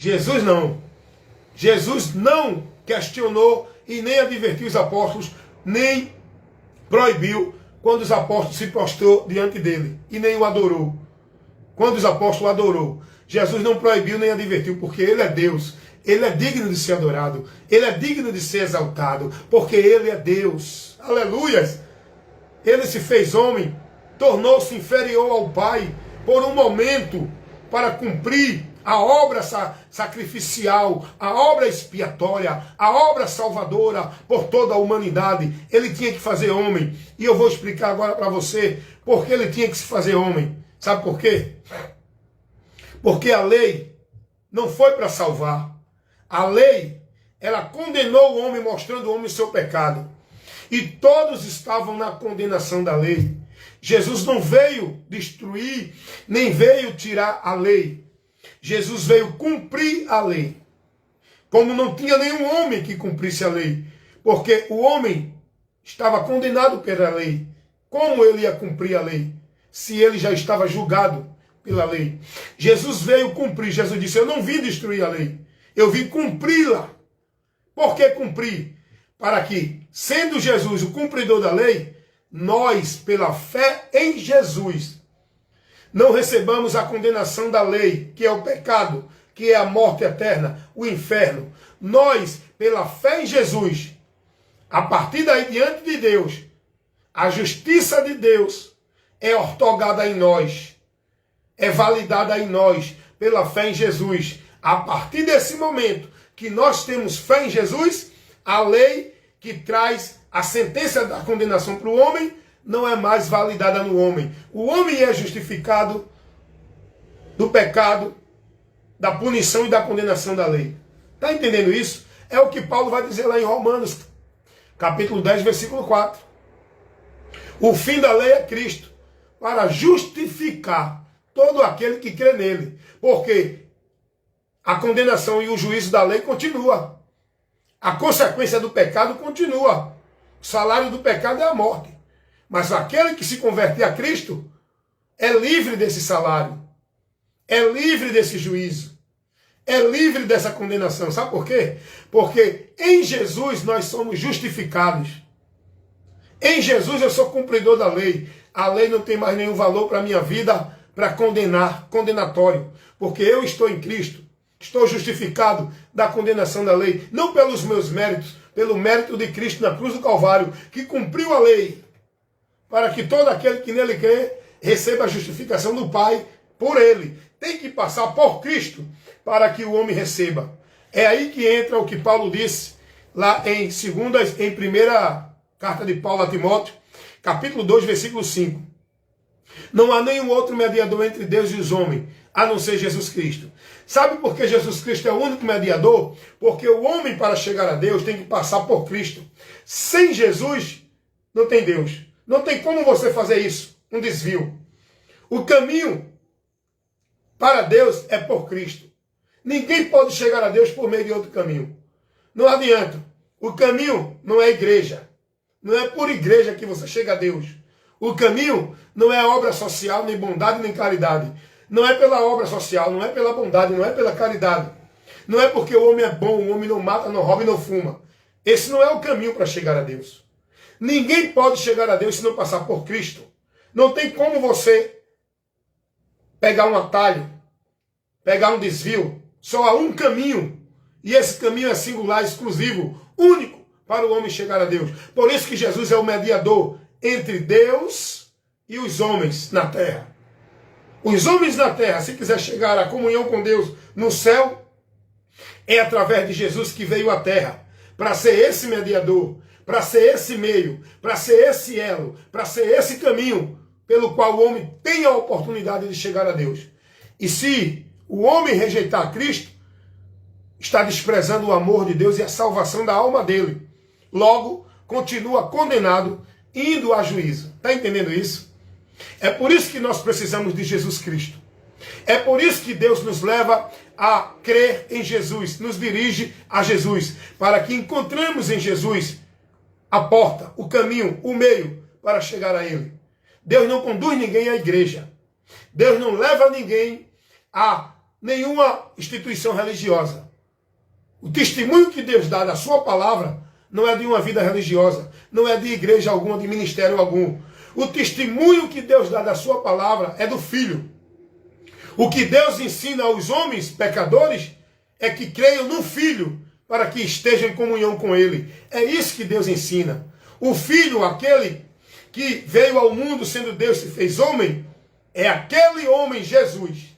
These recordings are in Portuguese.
Jesus não. Jesus não questionou e nem advertiu os apóstolos, nem proibiu quando os apóstolos se prostrou diante dele e nem o adorou. Quando os apóstolos o adorou, Jesus não proibiu nem advertiu, porque ele é Deus. Ele é digno de ser adorado. Ele é digno de ser exaltado, porque ele é Deus. Aleluias! Ele se fez homem, tornou-se inferior ao Pai por um momento para cumprir a obra sacrificial, a obra expiatória, a obra salvadora por toda a humanidade. Ele tinha que fazer homem. E eu vou explicar agora para você por que ele tinha que se fazer homem. Sabe por quê? Porque a lei não foi para salvar. A lei, ela condenou o homem, mostrando o homem o seu pecado. E todos estavam na condenação da lei. Jesus não veio destruir, nem veio tirar a lei. Jesus veio cumprir a lei. Como não tinha nenhum homem que cumprisse a lei. Porque o homem estava condenado pela lei. Como ele ia cumprir a lei? Se ele já estava julgado pela lei. Jesus veio cumprir. Jesus disse, eu não vim destruir a lei. Eu vim cumpri-la. Por que cumprir? Para que, sendo Jesus o cumpridor da lei, nós, pela fé em Jesus, não recebamos a condenação da lei, que é o pecado, que é a morte eterna, o inferno. Nós, pela fé em Jesus, a partir daí diante de Deus, a justiça de Deus é ortogada em nós, é validada em nós, pela fé em Jesus. A partir desse momento que nós temos fé em Jesus, a lei que traz a sentença da condenação para o homem não é mais validada no homem. O homem é justificado do pecado, da punição e da condenação da lei. Está entendendo isso? É o que Paulo vai dizer lá em Romanos, capítulo 10, versículo 4. O fim da lei é Cristo, para justificar todo aquele que crê nele. Porque a condenação e o juízo da lei continua. A consequência do pecado continua. O salário do pecado é a morte. Mas aquele que se converte a Cristo é livre desse salário. É livre desse juízo. É livre dessa condenação. Sabe por quê? Porque em Jesus nós somos justificados. Em Jesus eu sou cumpridor da lei. A lei não tem mais nenhum valor para a minha vida para condenar, condenatório. Porque eu estou em Cristo. Estou justificado da condenação da lei, não pelos meus méritos, pelo mérito de Cristo na cruz do Calvário, que cumpriu a lei, para que todo aquele que nele crê receba a justificação do Pai por ele. Tem que passar por Cristo para que o homem receba. É aí que entra o que Paulo disse lá em primeira carta de Paulo a Timóteo, capítulo 2, versículo 5. Não há nenhum outro mediador entre Deus e os homens, a não ser Jesus Cristo. Sabe por que Jesus Cristo é o único mediador? Porque o homem, para chegar a Deus, tem que passar por Cristo. Sem Jesus, não tem Deus. Não tem como você fazer isso, um desvio. O caminho para Deus é por Cristo. Ninguém pode chegar a Deus por meio de outro caminho. Não adianta. O caminho não é igreja. Não é por igreja que você chega a Deus. O caminho não é obra social, nem bondade, nem caridade. Não é pela obra social, não é pela bondade, não é pela caridade. Não é porque o homem é bom, o homem não mata, não rouba e não fuma. Esse não é o caminho para chegar a Deus. Ninguém pode chegar a Deus se não passar por Cristo. Não tem como você pegar um atalho, pegar um desvio. Só há um caminho. E esse caminho é singular, exclusivo, único para o homem chegar a Deus. Por isso que Jesus é o mediador entre Deus e os homens na terra. Os homens na terra, se quiser chegar à comunhão com Deus no céu, é através de Jesus que veio à terra, para ser esse mediador, para ser esse meio, para ser esse elo, para ser esse caminho pelo qual o homem tem a oportunidade de chegar a Deus. E se o homem rejeitar Cristo, está desprezando o amor de Deus e a salvação da alma dele. Logo, continua condenado, indo a juízo. Está entendendo isso? É por isso que nós precisamos de Jesus Cristo. É por isso que Deus nos leva a crer em Jesus, nos dirige a Jesus, para que encontremos em Jesus a porta, o caminho, o meio para chegar a Ele. Deus não conduz ninguém à igreja. Deus não leva ninguém a nenhuma instituição religiosa. O testemunho que Deus dá da sua palavra não é de uma vida religiosa, não é de igreja alguma, de ministério algum. O testemunho que Deus dá da sua palavra é do Filho. O que Deus ensina aos homens pecadores é que creiam no Filho, para que estejam em comunhão com Ele. É isso que Deus ensina. O Filho, aquele que veio ao mundo sendo Deus e se fez homem, é aquele homem, Jesus,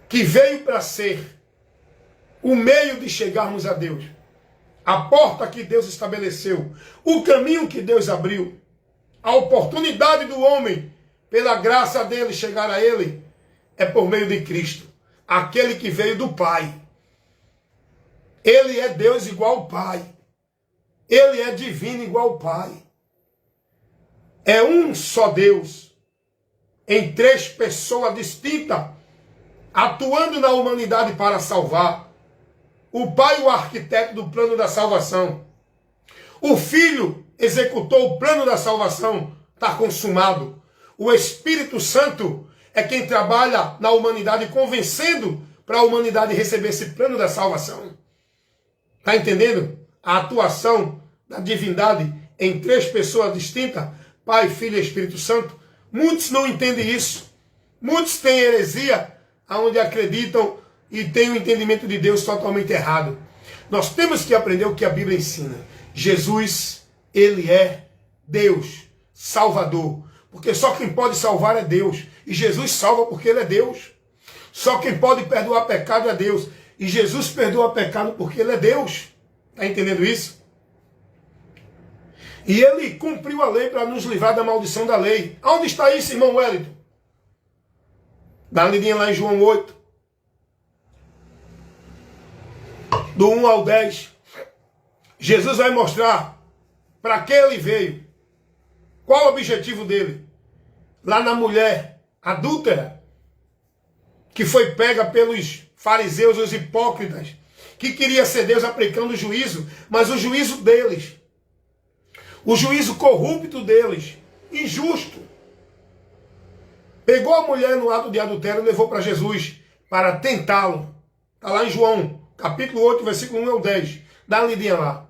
que veio para ser o meio de chegarmos a Deus. A porta que Deus estabeleceu, o caminho que Deus abriu, a oportunidade do homem, pela graça dele, chegar a Ele, é por meio de Cristo, aquele que veio do Pai. Ele é Deus igual ao Pai. Ele é divino igual ao Pai. É um só Deus, em três pessoas distintas, atuando na humanidade para salvar. O Pai, o arquiteto do plano da salvação. O Filho executou o plano da salvação, está consumado. O Espírito Santo é quem trabalha na humanidade, convencendo para a humanidade receber esse plano da salvação. Está entendendo? A atuação da divindade em três pessoas distintas, Pai, Filho e Espírito Santo. Muitos não entendem isso. Muitos têm heresia, onde acreditam e têm o entendimento de Deus totalmente errado. Nós temos que aprender o que a Bíblia ensina. Jesus, Ele é Deus, Salvador. Porque só quem pode salvar é Deus. E Jesus salva porque Ele é Deus. Só quem pode perdoar pecado é Deus. E Jesus perdoa pecado porque Ele é Deus. Está entendendo isso? E Ele cumpriu a lei para nos livrar da maldição da lei. Onde está isso, irmão Wellington? Dá uma lidinha lá em João 8. Do 1 ao 10. Jesus vai mostrar para que Ele veio. Qual o objetivo dele? Lá na mulher adúltera, que foi pega pelos fariseus, os hipócritas, que queria ser Deus aplicando o juízo, mas o juízo deles, o juízo corrupto deles, injusto. Pegou a mulher no ato de adultério e levou para Jesus para tentá-lo. Está lá em João, capítulo 8, versículo 1 ao 10. Dá uma lidinha lá.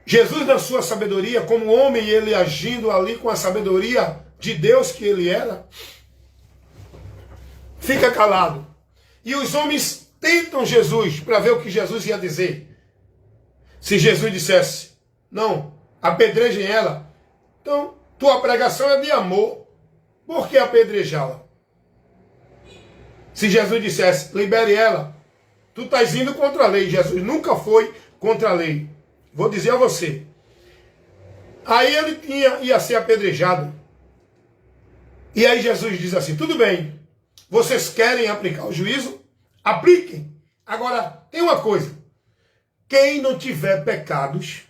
Jesus, na sua sabedoria, como homem, ele agindo ali com a sabedoria de Deus que ele era, fica calado. E os homens tentam Jesus para ver o que Jesus ia dizer. Se Jesus dissesse, não, apedrejem ela, então tua pregação é de amor, por que apedrejá-la? Se Jesus dissesse, libere ela, tu estás indo contra a lei. Jesus nunca foi contra a lei. Vou dizer a você. Aí ele ia ser apedrejado. E aí Jesus diz assim, tudo bem, vocês querem aplicar o juízo? Apliquem. Agora, tem uma coisa. Quem não tiver pecados,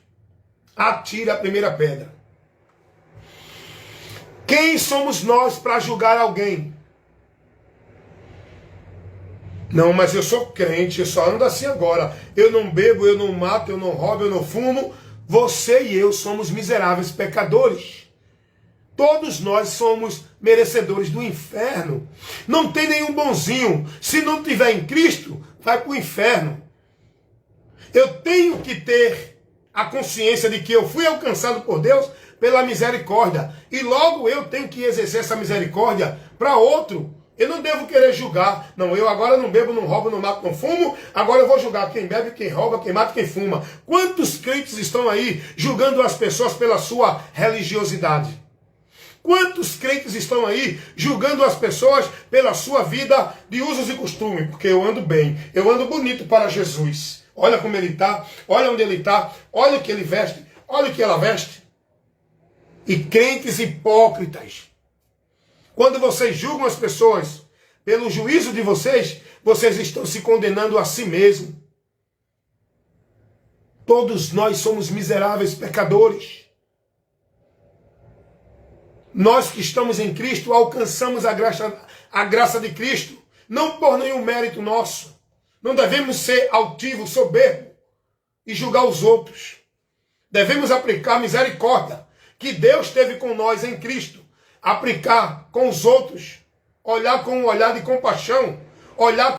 atire a primeira pedra. Quem somos nós para julgar alguém? Não, mas eu sou crente, eu só ando assim agora. Eu não bebo, eu não mato, eu não roubo, eu não fumo. Você e eu somos miseráveis pecadores. Todos nós somos merecedores do inferno. Não tem nenhum bonzinho. Se não tiver em Cristo, vai para o inferno. Eu tenho que ter a consciência de que eu fui alcançado por Deus pela misericórdia. E logo eu tenho que exercer essa misericórdia para outro. Eu não devo querer julgar. Não, eu agora não bebo, não roubo, não mato, não fumo. Agora eu vou julgar quem bebe, quem rouba, quem mata, quem fuma. Quantos crentes estão aí julgando as pessoas pela sua religiosidade? Quantos crentes estão aí julgando as pessoas pela sua vida de usos e costumes? Porque eu ando bem, eu ando bonito para Jesus. Olha como ele está, olha onde ele está, olha o que ele veste, olha o que ela veste. E crentes hipócritas. Quando vocês julgam as pessoas pelo juízo de vocês, vocês estão se condenando a si mesmos. Todos nós somos miseráveis pecadores. Nós que estamos em Cristo alcançamos a graça de Cristo, não por nenhum mérito nosso. Não devemos ser altivos, soberbos e julgar os outros. Devemos aplicar a misericórdia que Deus teve com nós em Cristo, aplicar com os outros, olhar com um olhar de compaixão, olhar